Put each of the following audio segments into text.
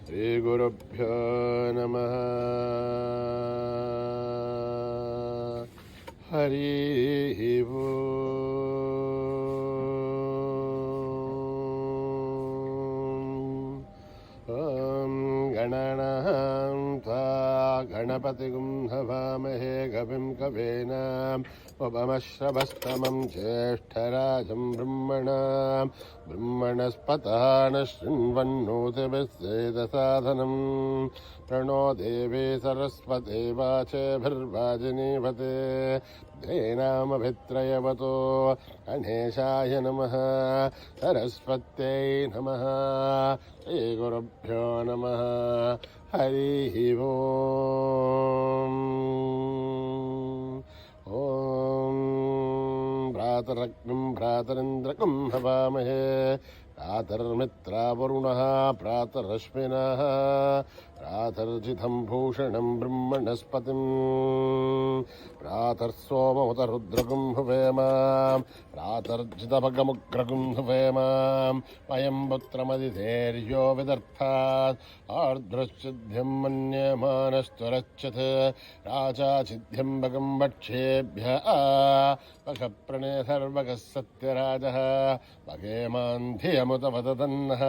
ಶ್ರೀಗುರುಭ್ಯೋ ನಮಃ. ಹರಿ ಓಂ ಗಣಾನಾಂ ತ್ವಾ ಗಣಪತಿಗುಂ ಹವಾಮಹೇ ಕವಿಂ ಕವೇನ ಉಪಮಶ್ರವಸ್ತಮಂ ಜ್ಯೇಷ್ಠರಾಜಂ ಬ್ರಹ್ಮಣಸ್ಪತಃ ನ ಶೃಣ್ವನ್ನೋತಿಭಿಸ್ಸೇದಸಾದನಂ ಪ್ರಣೋ ದೇವೇ ಸರಸ್ವತಿ ವಾಚಭಿರ್ವಾಜಿನೀವತೆ ಧೇನಾಮಭಿತ್ರಯವತೋ ಗಣೇಶಾಯ ನಮಃ. ಸರಸ್ವತ್ಯೈ ನಮಃ. ಶ್ರೀಗುರುಭ್ಯೋ ನಮಃ. ಹರಿ ಓಂ. ಓಂ ಭ್ರಾತರಗ್ನಿಂ ಭ್ರಾತರಿಂದ್ರಕಂ ಹವಾಮಹೇ ಭ್ರಾತರ್ಮಿತ್ರಾವರುಣಃ ಭ್ರಾತರಶ್ವಿನಃ ಭ್ರಾತರ್ಜಿತಂ ಭೂಷಣಂ ಬ್ರಹ್ಮಣಸ್ಪತಿಂ ಭ್ರಾತರ್ಸೋಮಮುತರುದ್ರಗುಂ ಹುವೇಮ ಭ್ರಾತರ್ಜಿತಭಗಮುಗ್ರಗುಂ ಹುವೇಮ ವಯಂ ಪುತ್ರಮದಿಧೇರ್ಯೋ ವಿದರ್ಥಾತ್ ಆರ್ದ್ರಶ್ಚಿದ್ಧ್ಯಂ ಮನ್ಯಮಾನಸ್ತುರಚ್ಯತ್ ರಾಜಾಚಿದ್ಧ್ಯಂ ಭಗಂ ವಕ್ಷ್ಯೇಭ್ಯಃ ವಖಪ್ರಣೇ ಸರ್ವಗಃ ಸತ್ಯರಾಜಃ ಭಗೇಮಾನ್ ಧಿಯಮುತವದದನ್ನಃ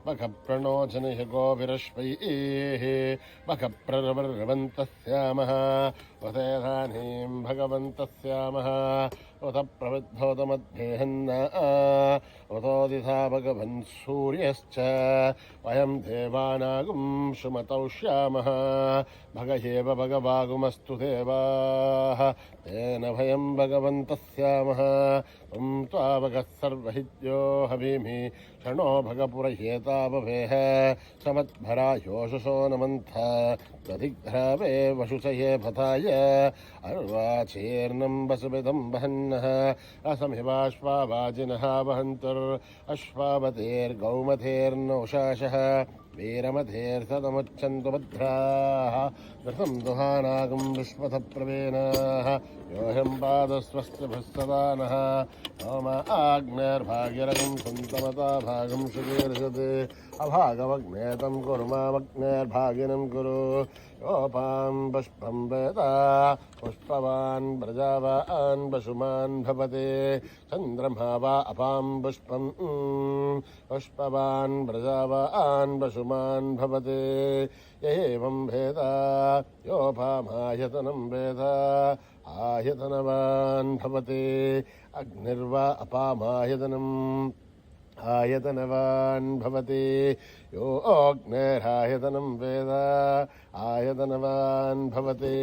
ವಖಪ್ರಣೋಚನಿಹ ಗೋವಿರಶ್ವೈಃ ವಖಪ್ರರವರ್ವಂತಸ್ಯಾಮಃ ವಸೇಧಾನೀಂ ಭಗವಂತಸ್ಯಾಮಃ ಉತ ಪ್ರವಿದ್ಧೋತಮಧ್ಯೇಹನ್ನ ಉತೋದಿತಾ ಭಗವನ್ ಸೂರ್ಯಶ್ಚ ವಯಂ ದೇವಾನಾಗುಂ ಸುಮತೌಷ್ಯಾಮಃ ಭಗಯೇವ ಭಗವಾಗುಮಸ್ತು ದೇವಾಃ ತೇನ ಭಯಂ ಭಗವಂತಸ್ಯಾಮಃ ತ್ವಂ ತ್ವಾವಗಃ ಸರ್ವಹಿತ್ಯೋ ಹವೀಮಿ ಕ್ಷಣೋ ಭಗಪುರಹ್ಯೇತಾವವೇಹ ಸಮದ್ಭರಾಯೋಷಸೋ ನಮಂಥ ದಧಿಗ್ರಾವೇ ವಶುಚಯೇ ಭತಾಯ ಅರ್ವಾಚೀರ್ಣಂ ವಸುವಿದಂ ವಹನ್ನಃ ಅಸಮಿವಾಶ್ವಾವಾಜಿನಃ ವಹಂತುರ್ ಅಶ್ವಾವತೇರ್ಗೌಮಥೇರ್ನೌಷಾಶಃ ವೀರಮಥೇರ್ಸದಮುಚ್ಚಂತು ಭದ್ರಾಃ ಧೃತಂ ದುಹಾನಾಗಂ ವಿಶ್ವಥ ಪ್ರವೇನಾಃ ಯೋಹಂ ಪಾದಸ್ವಸ್ತಿಭಿಃ ಸದಾ ನಃ ಸೋಮ ಆಗ್ನೇರ್ಭಾಗ್ಯರಗಂ ಸಂತಮತಾ ಭಾಗಂ ಸುಗೀರ್ಷತೆ ಅಭಾಗವಗ್ನೇತಂ ಕುರ್ಮಾವಗ್ನೇರ್ಭಾಗಿನಂ ಕುರು ಯೋಪಾಂ ಪುಷ್ಪಂ ವೇದ ಪುಷ್ಪವಾನ್ ಪ್ರಜಾವಾನ್ ಪಶುಮಾನ್ ಭವತೆ ಚಂದ್ರಮಾ ವಾ ಅಪಾಂ ಪುಷ್ಪಂ ಪುಷ್ಪವಾನ್ ಪ್ರಜಾವಾನ್ ಪಶುಮಾನ್ ಭವತೆ ಏವಂ ಭೇದ ಯೋಪಾಮಾಯತನಂ ವೇದ ಆಯತನವಾನ್ ಭವತೆ ಅಗ್ನಿರ್ವಾ ಅಪಾಮಾಯತನಂ ಆಯತನವಾನ್ ಭವತಿ ಯೋ ಅಗ್ನೇರಾಯತನಂ ವೇದ ಆಯತನವಾನ್ ಭವತಿ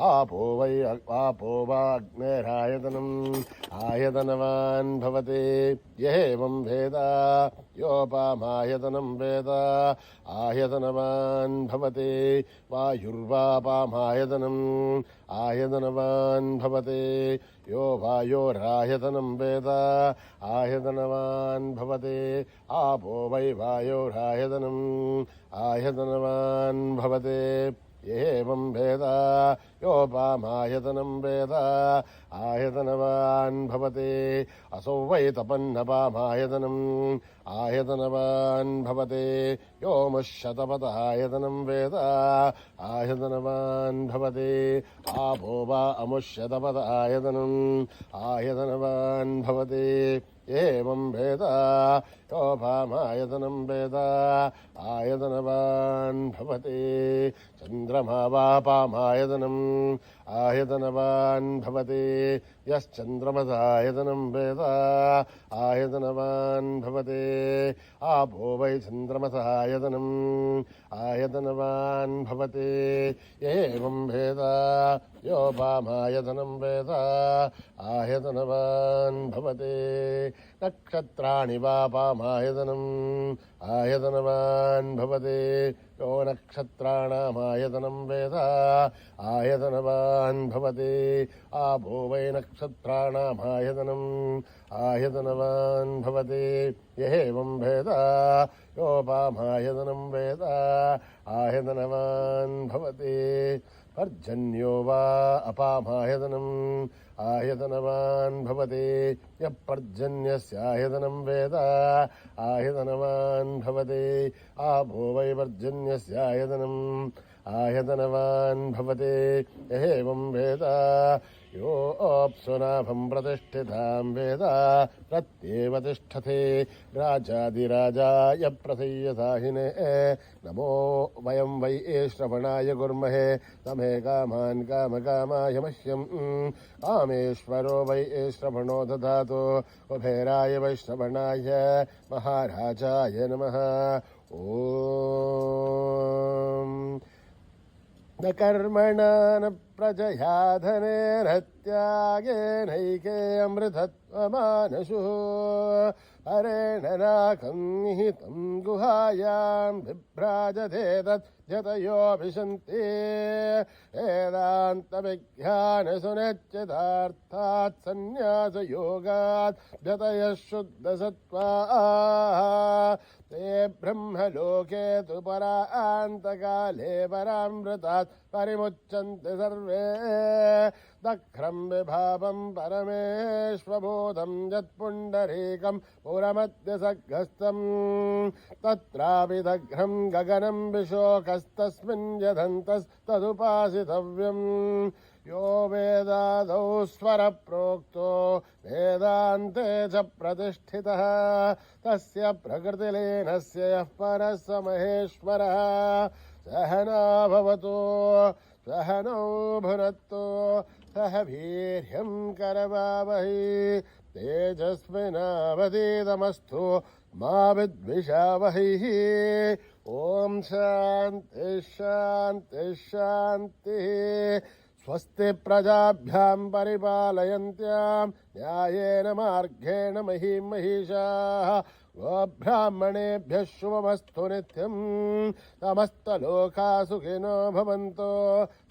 ಆಪೋ ವಾ ಅಗ್ನೇರಾಯತನಂ ಆಯತನವಾನ್ ಭವತಿ ಏವಂ ವೇದ ಯೋಪಾಮಾಯತನಂ ವೇದ ಆಯತನವಾನ್ ಭವತಿ ವಾಯುರ್ವಾಪಾಮಾಯತನಂ ಆಯತನವಾನ್ ಭವತಿ ಯೋ ವಾಯೋರಾಯತನಂ ವೇದ ಆಯತನವಾನ್ ಭವತಿ ಆಪೋ ವೈ ವಾಯೋರಾಯತನಂ ಆಯತನವಾನ್ ಭವತಿ ಏವಂ ವೇದ ಯೋಪಾಮಾಯತನಂ ವೇದ ಆಯತನವಾನ್ ಭವತಿ ಅಸೌ ವೈ ತಪನ್ನಪಾಮಾಯತನಂ ಆಯತನವಾನ್ ಭವತಿ ಯೋಮುಷ್ಯತಪತಾಯತನಂ ವೇದ ಆಯತನವಾನ್ ಭವತಿ ಆಪೋ ವಾ ಅಮುಷ್ಯತಪತಾಯತನಂ ಆಯತನವಾನ್ ಭವತಿ ಏವಂ ವೇದ ಯೋಪಾಮಾಯತನಂ ವೇದ ಆಯತನವಾನ್ ಭವತಿ ಚಂದ್ರಮಾ ವಾಪಾಮಾಯತನಂ ಆಯತನವಾನ್ ಭವತಿ ಯಶ್ಚಂದ್ರಮಸಾಯತನಂ ವೇದ ಆಯತನವಾನ್ ಭವತಿ ಆಪೋ ವೈ ಚಂದ್ರಮಸಾಯತನಂ ಆಯತನವಾನ್ ಭವತಿ ಏವಂ ವೇದ ಯೋಪಾಮಾಯತನಂ ವೇದ ಆಯತನವಾನ್ ಭವತಿ ನಕ್ಷತ್ರಾಣಿ ವಾಪಾಮಾಯತನಂ ಆಯತನವಾನ್ ಭವತಿ यो नक्षत्राणामायतनं वेद आयतनवान् भवति आपो वै नक्षत्राणामायतनम् आयतनवान् भवति एवं वेद योपामायतनं वेद आयतनवान् भवति पर्जन्यो वा अपामायतनम् आह्यतनवान् भवति यः पर्जन्यस्याह्यतनं वेद आह्यतनवान् भवति आपो वै पर्जन्यस्याह्यतनम् आह्यतनवान् भवति यहेवं वेद योऽप्सुनाभं प्रतिष्ठितां वेद प्रत्येव तिष्ठति राजाधिराजाय प्रसय्यसाहिने नमो वयं वै श्रवणाय कुर्महे तमे कामान् कामकामाय मह्यं कामेश्वरो वै श्रवणो ददातु कुबेराय वै श्रवणाय महाराजाय नमः ॐ न कर्मणा न प्रजया धनेन त्यागेनैके अमृतत्वमानशुः हरेण नाकं निहितं गुहायां बिभ्राजते तत् जतयोऽभिशन्ति वेदान्तविज्ञानसुनिश्चितार्थात् सन्न्यासयोगात् जतयः शुद्धसत्त्वाः ते ब्रह्मलोके तु परान्तकाले परामृतात् परिमुच्यन्ते सर्वे दख्रं विभावं परमेश्वबोधं यत्पुण्डरीकं पुरमध्यसग्रस्तम् तत्रापि दघ्रं गगनं विशोकस्तस्मिन् यदन्तस्तदुपासितव्यम् यो वेदादौ स्वरप्रोक्तो वेदान्ते च प्रतिष्ठितः तस्य प्रकृतिलीनस्य यः परः स महेश्वरः सहना भवतु सहनौ भुनक्तु सह वीर्यं करवावहै तेजस्विनावधीतमस्तु मा विद्विषावहै ॐ शान्ति शान्ति शान्तिः स्वस्ति प्रजाभ्यां परिपालयन्त्यां न्यायेन मार्गेण महीं महिषाः गोब्राह्मणेभ्यः शुभमस्तु नित्यं समस्तलोका सुखिनो भवन्तु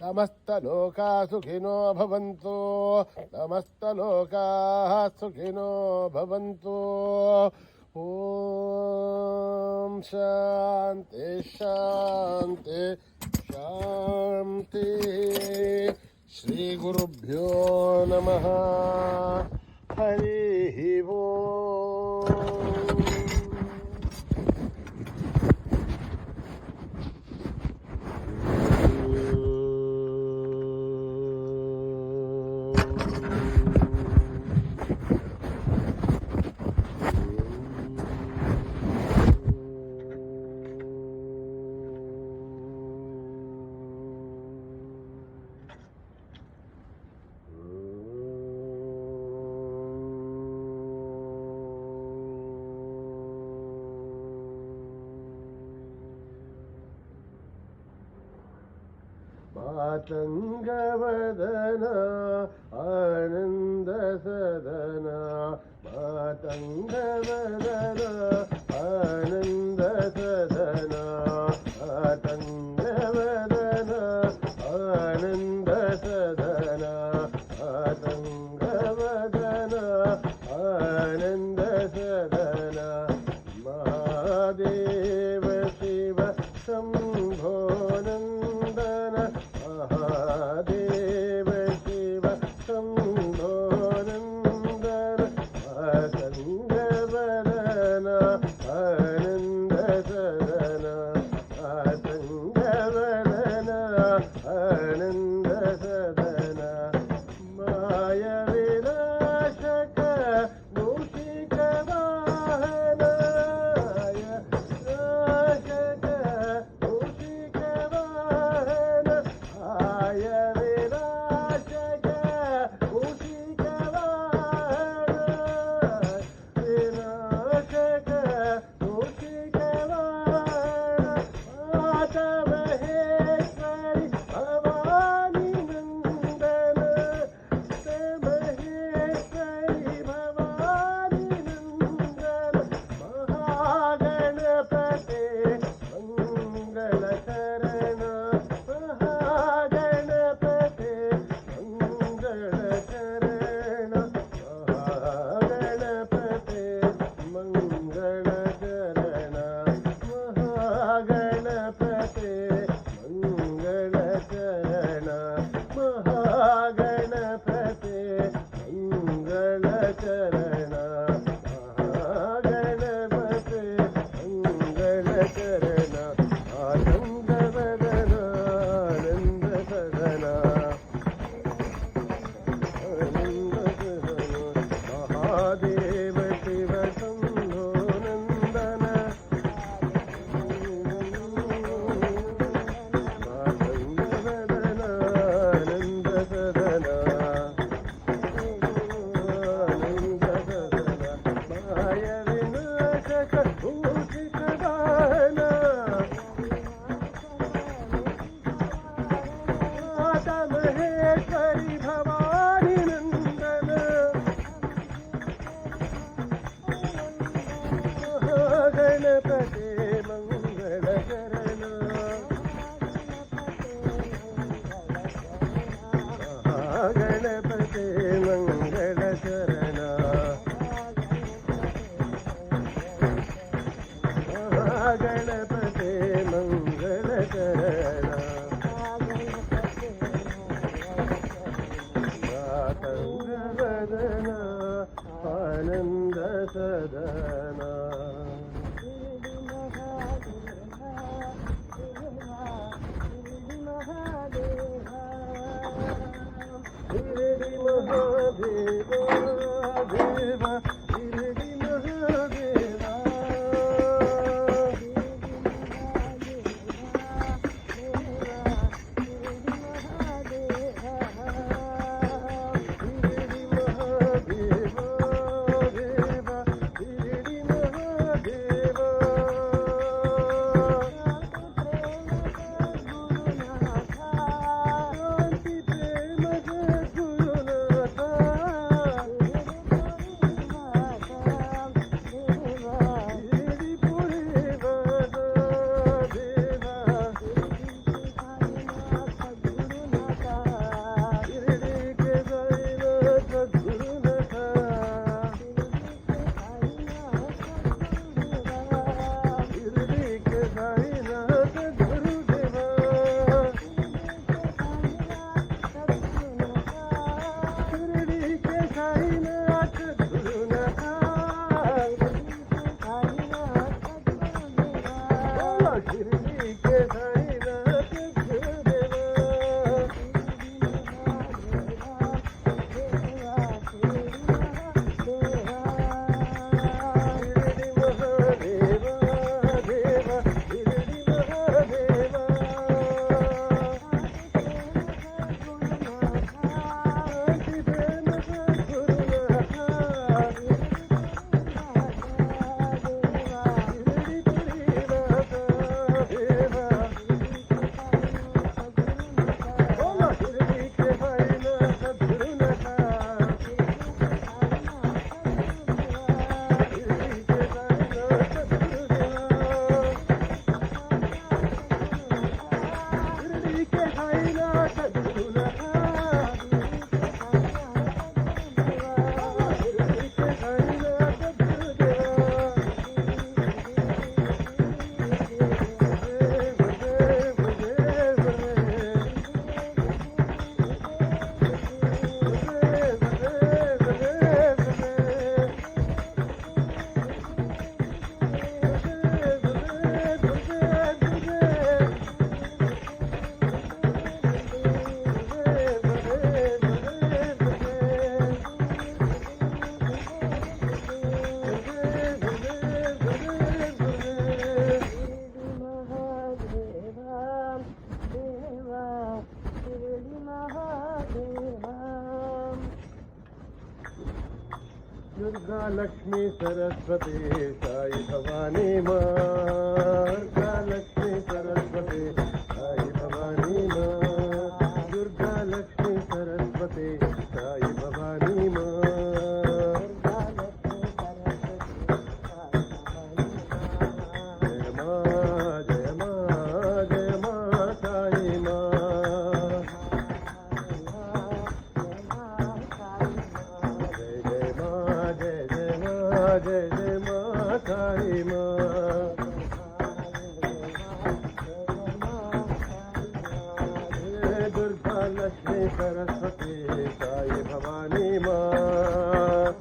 समस्तलोका सुखिनो भवन्तु समस्तलोकाः सुखिनो भवन्तु ॐ शान्ति शान्ति शान्ति श्रीगुरुभ्यो नमः हरिः ओम् मातङ्गवदना आनन्दसदना मातङ्गवदना आनन्दसदना मातङ्गवदना आनन्दसदना मातङ्गवदना आनन्दसदना महादेव शिव शम्भो नन्दन महादेव शिव शम्भो नन्दन मातङ्गवदना आनन्दसदना करण महागणपते मंगल करण आनंद वदन आनंद सदन महादेव शिव शंभो नंदन आनंद सदन माय विनाशक भूषित दान माता महेश्वरी भवानी नंदन गणपते मंगल करण गणपते मंगल करण गणपते मंगल करण मातंग वदन आनंद सदन शिरडी महादेवा देवा शिरडी महादेवा शिरडी महादेवा देवा शिरडी महादेवा शांती प्रेम सद्गुरुनाथ शिरडी पुढे वादा देवा शिरडी के साईनाथ सद्गुरुनाथ शिरडी के साईनाथ गुरुदेवा शिरडी के साईनाथ गुरुनाथ शिरडी के साईनाथ गुरुदेवा शिरडी महादेवा देवा शिरडी महादेवा शांती प्रेम सद्गुरुनाथ शिरडी पुरी वादा देवा बोला शिरडी के साईनाथ सद्गुरुनाथ शिरडी के साईनाथ सद्गुरुदेवा शिरडी के साईनाथ सद्गुरुनाथ शिरडी के साईनाथ दुर्गा लक्ष्मी सरस्वती साई भवानी माँ दुर्गा लक्ष्मी सरस्वती साई भवानी माँ दुर्गा लक्ष्मी सरस्वती साई भवानी माँ जय माँ जय माँ जय माँ साई माँ जय जय माँ साई माँ जय दुर्गा लक्ष्मी सरस्वती साई भवानी माँ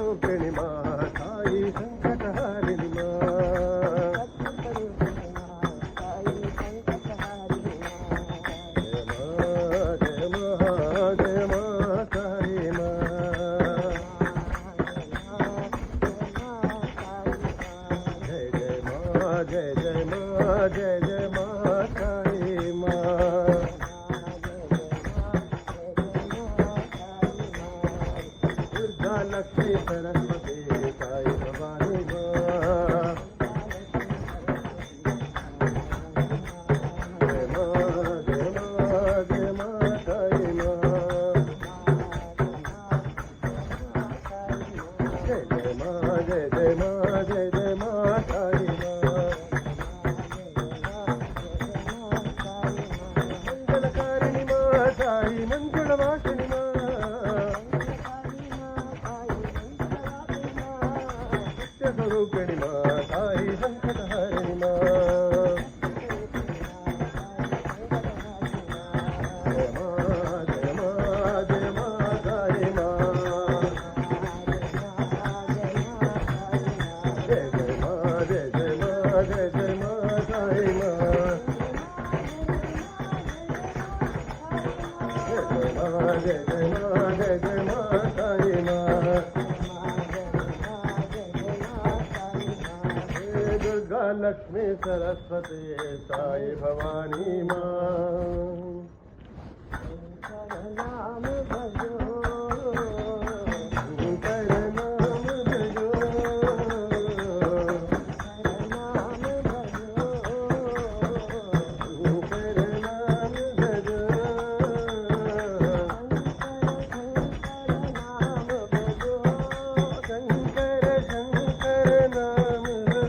ಸ್ವರೂಪಿಣಿ ಮಾ ತಾಯಿ ಸಂಕಟಹಾರಿಣಿ ಮಾ लक्ष्मी सरस्वती साई भवानी मंगलकारिणी मां साई मंगलवासिनी स्वरूपिणि मा ताई संकटहारिणि मा जय मा जय मा जय मा ताई मा जय जय मा जय जय मा जय जय मा ताई मा जय जय मा जय जय मा जय जय मा ताई मा लक्ष्मी सरस्वती साई भवानी मां नाम भजो शंकर नाम भजो नाम भजो शंकर नाम भजो शंकर शंकर नाम भजो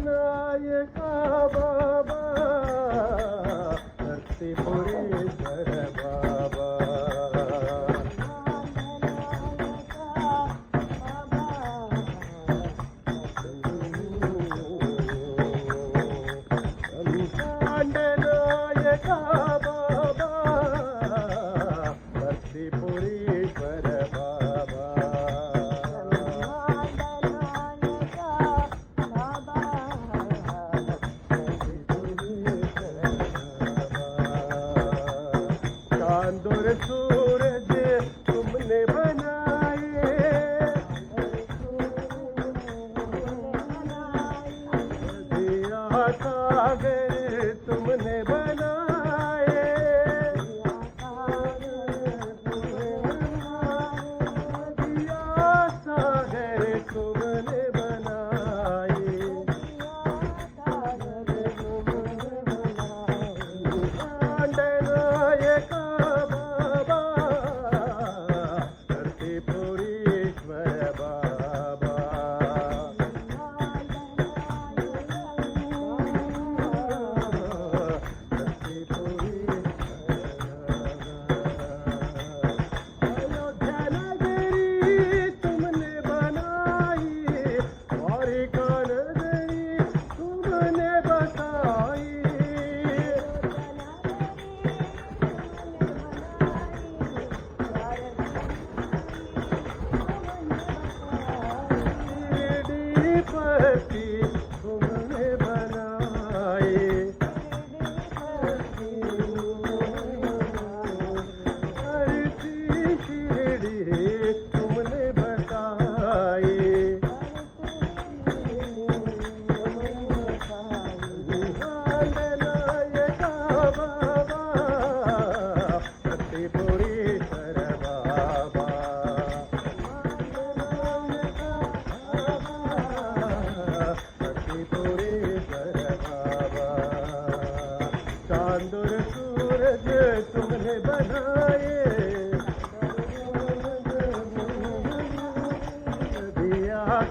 नायका बाबा धरतीपुरेश्वर बाबा नायका बाबा धरतीपुरेश्वर बाबा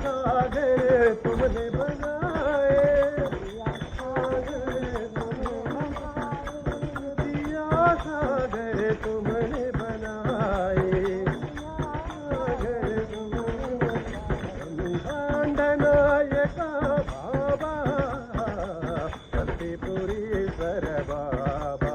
सागर तुमने बनाए, दिया सागर तुमने बनाए, नायका बाबा प्रतिपुरीश्वर बाबा,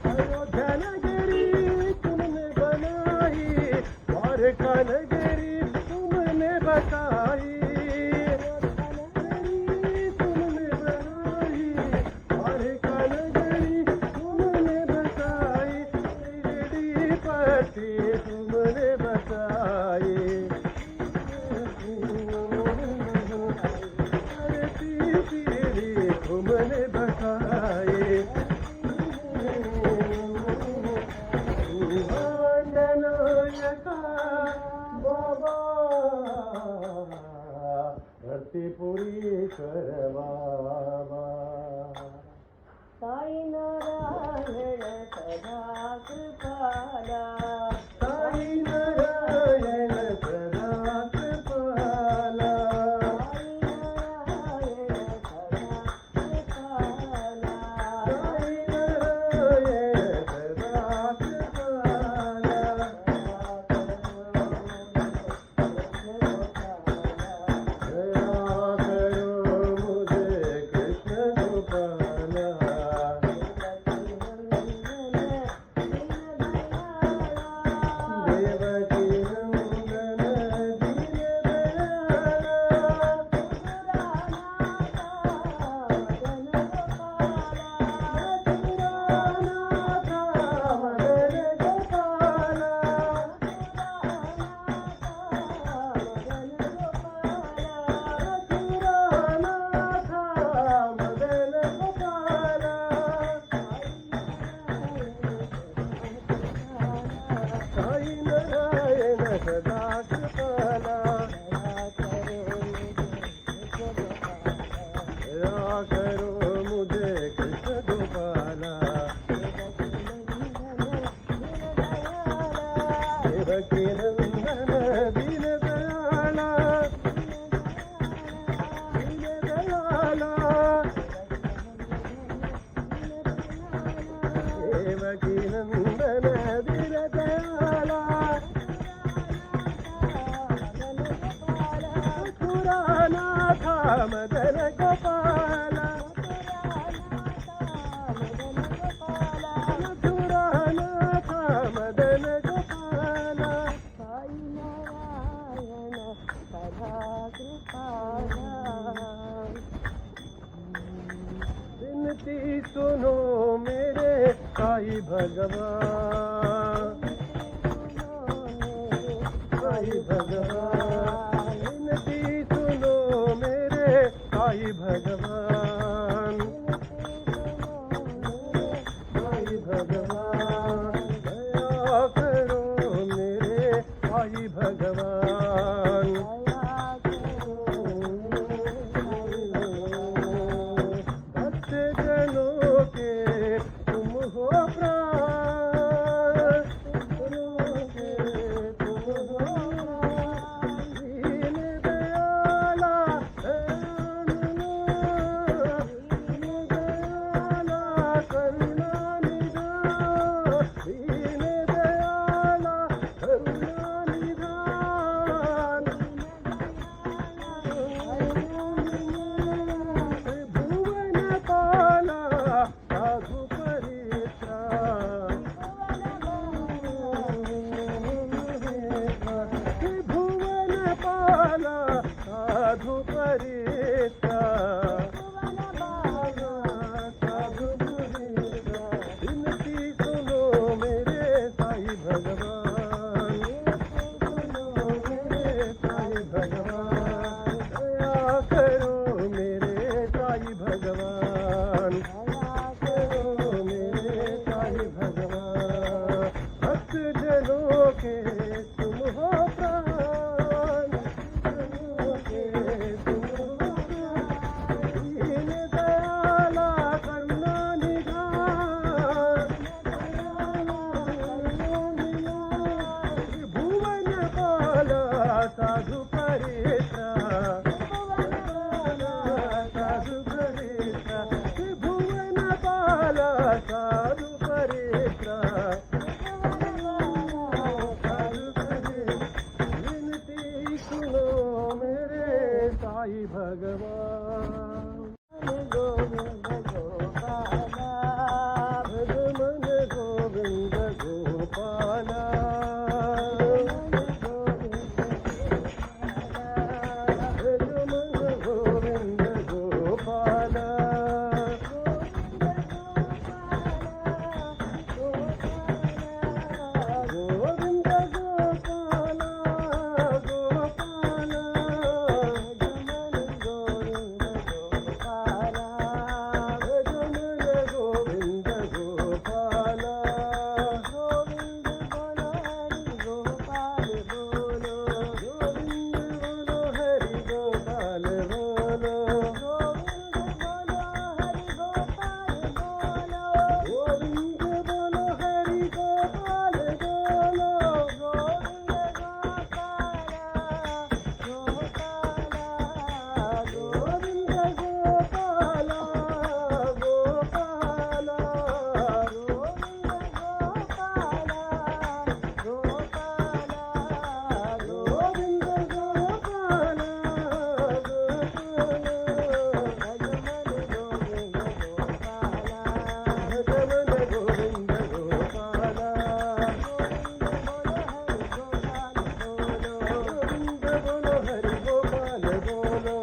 अयोध्या नगरी तुमने बनाई, द्वारका नगरी तुमने बताई, तुमने बनाई द्वारका नगरी तुमने बताई, पति तुमने बताई, तुमने बताए, नायका बाबा प्रतिपुरीश्वर बाबा, साई नारायण सदा कृपाला, साई नारायण सदा कृपाला, साई नारायण सदा कृपाला, दया करो मुझे कृष्ण गोपाला, देवकी नंदन साई नारायण सदा कृपाला, दया करो मुझे कृष्ण गोपाला, देवकी नंदन दीन दयाला, दीन दयाला, देवकी नंदन दीन दयाला, मथुरानाथ मदन गोपाला, मथुरानाथ मदन गोपाला, साई नारायण सदा कृपाला, विनती सुनो मेरे साई भगवान, साई भगवान, विनती सुनो मेरे साई भगवान, साई भगवान, दया करो मेरे साई भगवान, भक्त जनों के तुम हो प्राण, तुम हो दीन दयाला, साधु पवित्र साधु पवित्र विनती सुनो मेरे साई भगवान गोविंद गोपाला भज मन गोविंद गोपाला भज मन गोविंद गोपाला गोविंद गोपाला गोपाला भज मन गोविंद गोपाला गोविंद बोलो हरि गोपाल बोलो गोविंद बोलो हरि गोपाल बोलो गोविंद गोपाला गोपाला गोविंद गोपाला भज मन गोविंद गोपाला गोविंद बोलो हरि गोपाल बोलो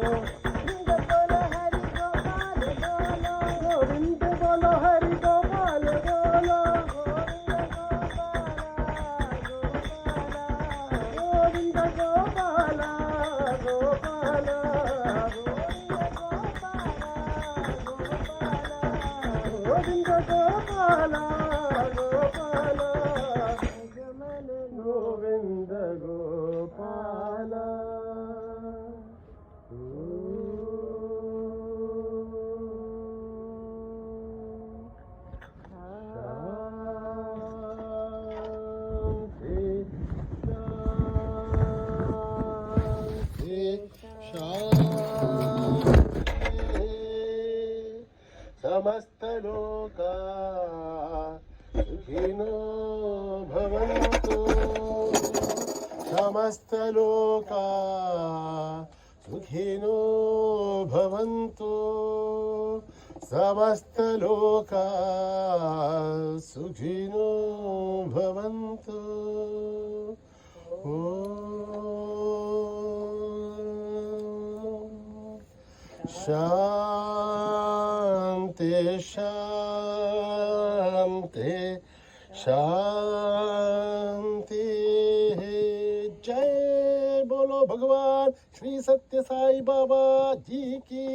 गोविंद बोलो हरि गोपाल बोलो गोविंद गोपाला गोपाला गोविंद गोपाला गोपाला गोविंद गोपाला समस्त लोका सुखिनो भवन्तु समस्त लोका सुखिनो भवन्तु समस्त लोका सुखिनो भवन्तु शांति शांति शांति। जय बोलो भगवान श्री सत्य साई बाबा जी की।